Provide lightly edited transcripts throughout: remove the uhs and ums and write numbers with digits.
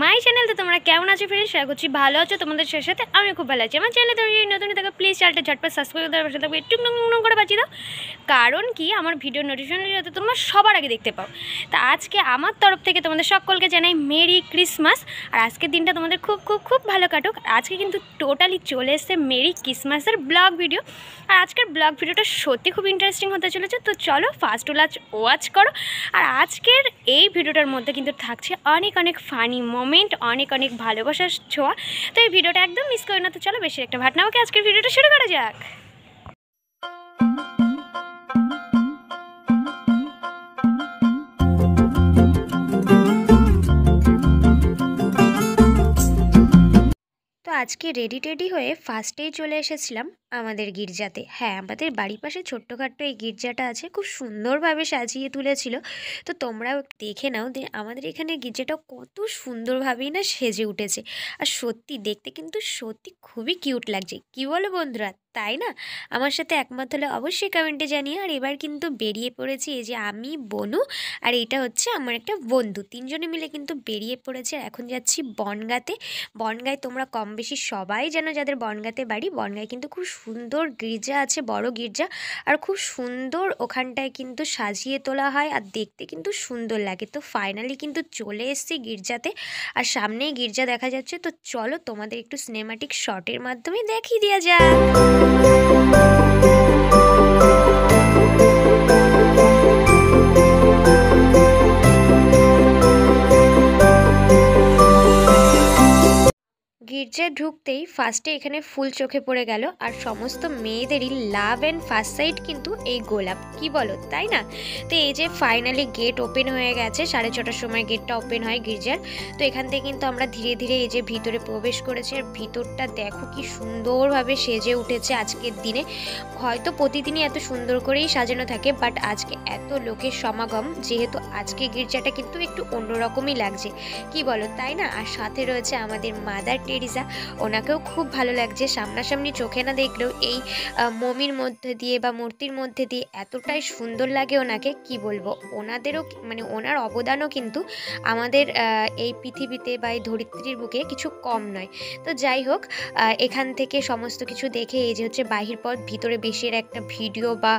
My channel. তো তোমরা কেমন আছো ফ্রেন্ডস? আশা করছি ভালো আছো। তোমাদের সাথে আমি খুব ভালো আছি। আমার চ্যানেলে তুমি যদি নতুন থাকো প্লিজ চ্যানেলটা ঝটপট সাবস্ক্রাইব করে পাশে থাকবে একটু নং করে বাজিয়ে দাও, কারণ কি আমার ভিডিও নোটিফিকেশন যাতে তোমরা সবার আগে দেখতে পাও। তা আজকে আমার তরফ থেকে তোমাদের সকলকে জানাই মেরি ক্রিসমাস। আর আজকের দিনটা তোমাদের খুব খুব খুব ভালো কাটুক। আজকে কিন্তু টোটালি চলে এসছে মেরি ক্রিসমাসের ব্লগ ভিডিও। আর আজকের ব্লগ ভিডিওটা সত্যি খুব ইন্টারেস্টিং হতে চলেছে। তো চলো ফার্স্ট ওয়াচ করো। আর আজকের এই ভিডিওটার মধ্যে কিন্তু থাকছে অনেক অনেক ফানি মোমেন্ট, অনেক অনেক ভালোবাসার ছোঁয়া। তো এই ভিডিওটা একদম মিস করো না। তো চলো বেশি একটা ভাট না আমাকে আজকের ভিডিওটা শুরু করা যাক। তো আজকে রেডি হয়ে ফার্স্টেই চলে এসেছিলাম আমাদের গির্জাতে। হ্যাঁ, আমাদের বাড়ির পাশে ছোট্টখাট্ট এই গির্জাটা আছে, খুব সুন্দরভাবে সাজিয়ে তুলেছিল। তো তোমরাও দেখে নাও যে আমাদের এখানে গির্জাটা কত সুন্দরভাবেই না সেজে উঠেছে। আর সত্যি দেখতে কিন্তু সত্যি খুবই কিউট লাগছে, কি বলো বন্ধুরা? তাই না? আমার সাথে একমত হলে অবশ্যই কমেন্টে জানিয়ে। আর এবার কিন্তু বেরিয়ে পড়েছি, এই যে আমি, বনু আর এটা হচ্ছে আমার একটা বন্ধু, তিনজনে মিলে কিন্তু বেরিয়ে পড়েছে। আর এখন যাচ্ছি বনগাঁতে। বনগাঁয় তোমরা কম বেশি সবাই জানো, যাদের বনগাঁতে বাড়ি। বনগাঁয় কিন্তু খুব সুন্দর গির্জা আছে, বড় গির্জা। আর খুব সুন্দর ওখানটায় কিন্তু সাজিয়ে তোলা হয়, আর দেখতে কিন্তু সুন্দর লাগে। তো ফাইনালি কিন্তু চলে এসেছি গির্জাতে, আর সামনেই গির্জা দেখা যাচ্ছে। তো চলো তোমাদের একটু সিনেমাটিক শটের মাধ্যমে দেখিয়ে দেওয়া যাক। গির্জায় ঢুকতেই ফার্স্টে এখানে ফুল চোখে পড়ে গেল। আর সমস্ত মেয়েদেরই লাভ অ্যান্ড ফার্স্ট সাইড কিন্তু এই গোলাপ, কি বলো তাই না? তো এই যে ফাইনালি গেট ওপেন হয়ে গেছে, 6:30টার সময় গেটটা ওপেন হয় গির্জার। তো এখান থেকে কিন্তু আমরা ধীরে ধীরে এই যে ভিতরে প্রবেশ করেছি। আর ভিতরটা দেখো কি সুন্দরভাবে সেজে উঠেছে আজকের দিনে। হয়তো প্রতিদিনই এত সুন্দর করেই সাজানো থাকে, বাট আজকে এত লোকের সমাগম যেহেতু আজকে গির্জাটা কিন্তু একটু অন্যরকমই লাগছে, কি বলো তাই না? আর সাথে রয়েছে আমাদের মাদার টেরিজা, ওনাকেও খুব ভালো লাগছে। সামনাসামনি চোখে না দেখলেও এই মমির মধ্যে দিয়ে বা মূর্তির মধ্যে দিয়ে এতটাই সুন্দর লাগে ওনাকে, কি বলবো। ওনাদেরও মানে ওনার অবদানও কিন্তু আমাদের এই পৃথিবীতে বা এই ধরিত্রীর বুকে কিছু কম নয়। তো যাই হোক, এখান থেকে সমস্ত কিছু দেখে এই যে হচ্ছে বাহির পথ, ভিতরে বেশি একটা ভিডিও বা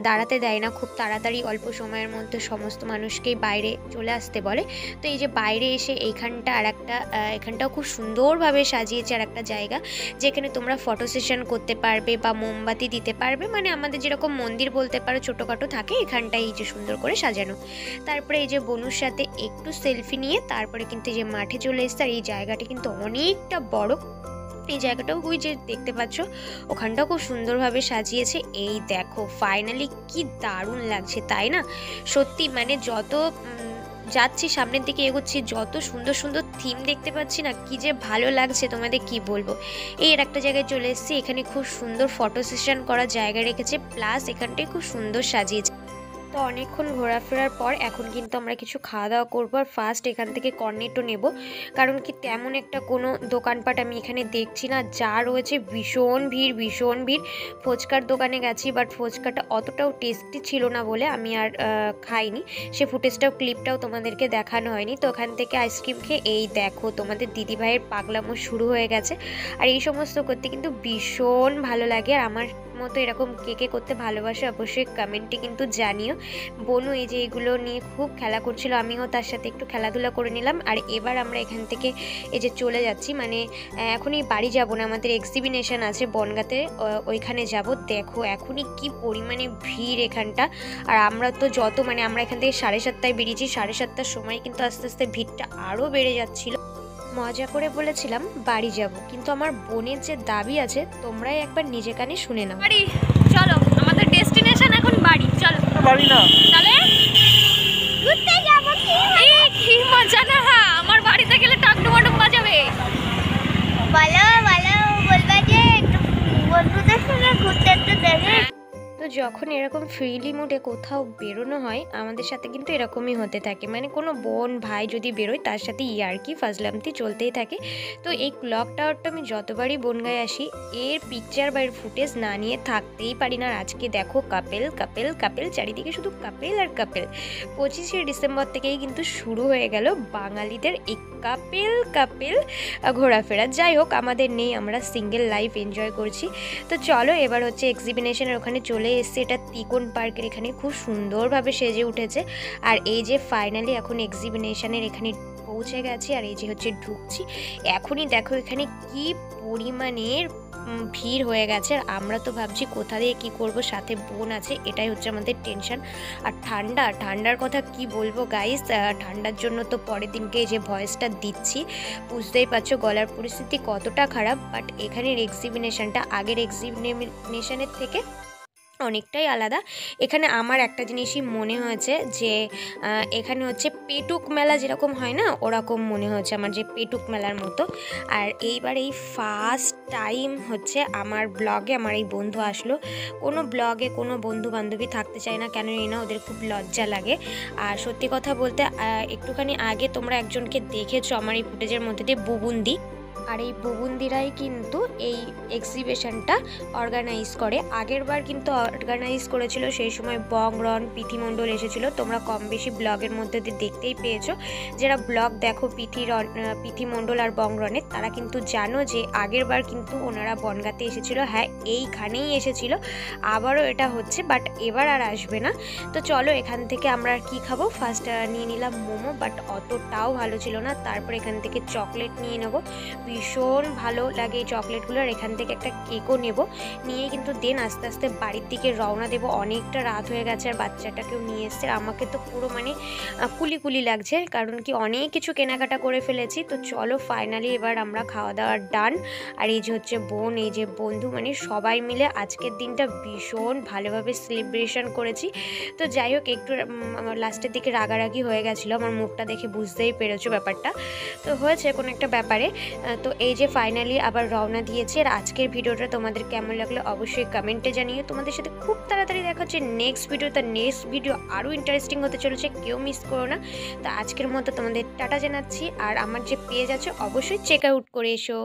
দাঁড়াতে দেয় না, খুব তাড়াতাড়ি অল্প সময়ের মধ্যে সমস্ত মানুষকেই বাইরে চলে আসতে বলে। তো এই যে বাইরে এসে এইখানটা আর একটা এখানটাও খুব সুন্দরভাবে সাজিয়েছে, আর একটা জায়গা যেখানে তোমরা ফটো সেশন করতে পারবে বা মোমবাতি দিতে পারবে, মানে আমাদের যেরকম মন্দির বলতে পারো ছোটোখাটো থাকে, এখানটায় এই যে সুন্দর করে সাজানো। তারপরে এই যে বনুর সাথে একটু সেলফি নিয়ে তারপরে কিন্তু এই যে মাঠে চলে এসছে। আর এই জায়গাটা কিন্তু অনেকটা বড়, এই জায়গাটাও ওই যে দেখতে পাচ্ছ ওখানটাও খুব সুন্দরভাবে সাজিয়েছে। এই দেখো ফাইনালি কি দারুণ লাগছে তাই না? সত্যি মানে যত যাচ্ছি সামনের দিকে এগোচ্ছি, যত সুন্দর সুন্দর থিম দেখতে পাচ্ছি না, কি যে ভালো লাগছে তোমাদের কি বলবো। এর একটা জায়গায় চলে এসেছি, এখানে খুব সুন্দর ফটো সেশন করার জায়গা রেখেছে, প্লাস এখানটায় খুব সুন্দর সাজিয়েছে। তো অনেকক্ষণ ঘোরাফেরার পর এখন কিন্তু আমরা কিছু খাওয়া দাওয়া করবো। আর ফার্স্ট এখান থেকে কর্নেটো নেব, কারণ কি তেমন একটা কোনো দোকানপাট আমি এখানে দেখছি না, যা রয়েছে ভীষণ ভিড় ভীষণ ভিড়। ফুচকার দোকানে গেছি, বাট ফুচকাটা অতটাও টেস্টি ছিল না বলে আমি আর খাইনি। সে ফুটেজটাও ক্লিপটাও তোমাদেরকে দেখানো হয়নি। তো ওখান থেকে আইসক্রিম খেয়ে এই দেখো তোমাদের দিদিভাইয়ের পাগলামো শুরু হয়ে গেছে। আর এই সমস্ত করতে কিন্তু ভীষণ ভালো লাগে। আর আমার মতো এরকম কে করতে ভালোবাসে অবশ্যই কমেন্টে কিন্তু জানিও। বনু এই যে এগুলো নিয়ে খুব খেলা করছিল, আমিও তার সাথে একটু খেলাধুলা করে নিলাম। আর এবার আমরা এখান থেকে এই যে চলে যাচ্ছি, মানে এখনই বাড়ি যাব না, আমাদের এক্সিবিশন আছে বনগাঁতে, ওইখানে যাব। দেখো এখনই কি পরিমাণে ভিড় এখানটা। আর আমরা তো যত মানে আমরা এখান থেকে 7:30টায় বেরিয়েছি, 7:30টার সময় কিন্তু আস্তে আস্তে ভিড়টা আরও বেড়ে যাচ্ছিল। মজা করে বলেছিলাম বাড়ি যাব, কিন্তু আমার বোনের যে দাবি আছে তোমরাই একবার নিজে কানে শুনে নাও। বাড়ি চলো, আমাদের ডেস্টিনেশন এখন বাড়ি। চলো বাড়ি না তাহলে ঘুরতে যাব। কি মজা না, আমার বাড়িতে গেলে টাকটুমাটুম বাজাবে। বলো বলো বলবা যে একটু বন্ধুদের সঙ্গে ঘুরতে একটু দেবে। তো যখন এরকম ফ্রিলি মুডে কোথাও বেরোনো হয় আমাদের সাথে কিন্তু এরকমই হতে থাকে, মানে কোনো বোন ভাই যদি বেরোয় তার সাথে ইয়ার্কি ফাজলামতি চলতেই থাকে। তো এই ক্লক টাওয়ারটা আমি যতবারই বনগাঁয় আসি এর পিকচার বা এর ফুটেজ না নিয়ে থাকতেই পারি না। আর আজকে দেখো কাপেল কাপেল কাপেল, চারিদিকে শুধু কাপেল আর কাপেল। 25শে ডিসেম্বর থেকেই কিন্তু শুরু হয়ে গেল বাঙালিদের এই কাপেল কাপেল ঘোরাফেরা। যাই হোক, আমাদের নেই, আমরা সিঙ্গেল লাইফ এনজয় করছি। তো চলো এবার হচ্ছে এক্সিবিশনের ওখানে চলে এসছে। এটা তিকোন পার্কের এখানে খুব সুন্দরভাবে সেজে উঠেছে। আর এই যে ফাইনালি এখন এক্সিবিশনের এখানে পৌঁছে গেছি, আর এই যে হচ্ছে ঢুকছি। এখনই দেখো এখানে কি পরিমাণের ভিড় হয়ে গেছে। আর আমরা তো ভাবছি কোথা দিয়ে কী করবো, সাথে বোন আছে, এটাই হচ্ছে আমাদের টেনশন। আর ঠান্ডার কথা কি বলবো গাইস, ঠান্ডার জন্য তো পরের দিনকে যে ভয়েসটা দিচ্ছি বুঝতেই পারছো গলার পরিস্থিতি কতটা খারাপ। বাট এখানের এক্সিবিশনটা আগের এক্সিবিশনের থেকে অনেকটাই আলাদা। এখানে আমার একটা জিনিসই মনে হয়েছে যে এখানে হচ্ছে পেটুক মেলা যেরকম হয় না, ওরকম মনে হয়েছে আমার, যে পেটুক মেলার মতো। আর এইবার এই ফার্স্ট টাইম হচ্ছে আমার ব্লগে আমার এই বন্ধু আসলো। কোনো ব্লগে কোনো বন্ধু বান্ধবী থাকতে চায় না, কেন না ওদের খুব লজ্জা লাগে। আর সত্যি কথা বলতে একটুখানি আগে তোমরা একজনকে দেখেছো আমার এই ফুটেজের মধ্যে দিয়ে, বুবুন্দি। আর এই বুবুন্দিরাই কিন্তু এই এক্সিবিশনটা অর্গানাইজ করে। আগের বার কিন্তু অর্গানাইজ করেছিল সেই সময় বংরন পিথিমণ্ডল এসেছিল। তোমরা কম বেশি ব্লগের মধ্যে দিয়ে দেখতেই পেয়েছো। যারা ব্লগ দেখো পিথিমণ্ডল আর বংরনের, তারা কিন্তু জানো যে আগের বার কিন্তু ওনারা বনগাঁতে এসেছিল। হ্যাঁ, এইখানেই এসেছিল, আবারও এটা হচ্ছে, বাট এবার আর আসবে না। তো চলো এখান থেকে আমরা আর কী খাবো, ফার্স্ট নিয়ে নিলাম মোমো, বাট অতটাও ভালো ছিল না। তারপর এখান থেকে চকলেট নিয়ে নেবো, ভীষণ ভালো লাগে এই চকলেটগুলো। আর এখান থেকে একটা কেকও নেব, নিয়ে কিন্তু দেন আস্তে আস্তে বাড়ির দিকে রওনা দেবো। অনেকটা রাত হয়ে গেছে, আর বাচ্চাটাকেও নিয়ে এসছে। আমাকে তো পুরো মানে কুলি লাগছে, কারণ কি অনেক কিছু কেনাকাটা করে ফেলেছি। তো চলো ফাইনালি এবার আমরা খাওয়া দাওয়া ডান। আর এই যে হচ্ছে বোন, এই যে বন্ধু, মানে সবাই মিলে আজকের দিনটা ভীষণ ভালোভাবে সেলিব্রেশন করেছি। তো যাই হোক, একটু আমার লাস্টের দিকে রাগারাগি হয়ে গেছিলো, আমার মুখটা দেখে বুঝতেই পেরেছো ব্যাপারটা। তো হয়েছে কোনো একটা ব্যাপারে। তো এই যে ফাইনালি আবার রওনা দিয়েছি। আর আজকের ভিডিওটা তোমাদের কেমন লাগলো অবশ্যই কমেন্টে জানিও। তোমাদের সাথে খুব তাড়াতাড়ি দেখা হচ্ছে নেক্সট ভিডিও। তার নেক্সট ভিডিও আরও ইন্টারেস্টিং হতে চলেছে, কেউ মিস করো না। তো আজকের মতো তোমাদের টাটা জানাচ্ছি। আর আমার যে পেজ আছে অবশ্যই চেক আউট করে এসো।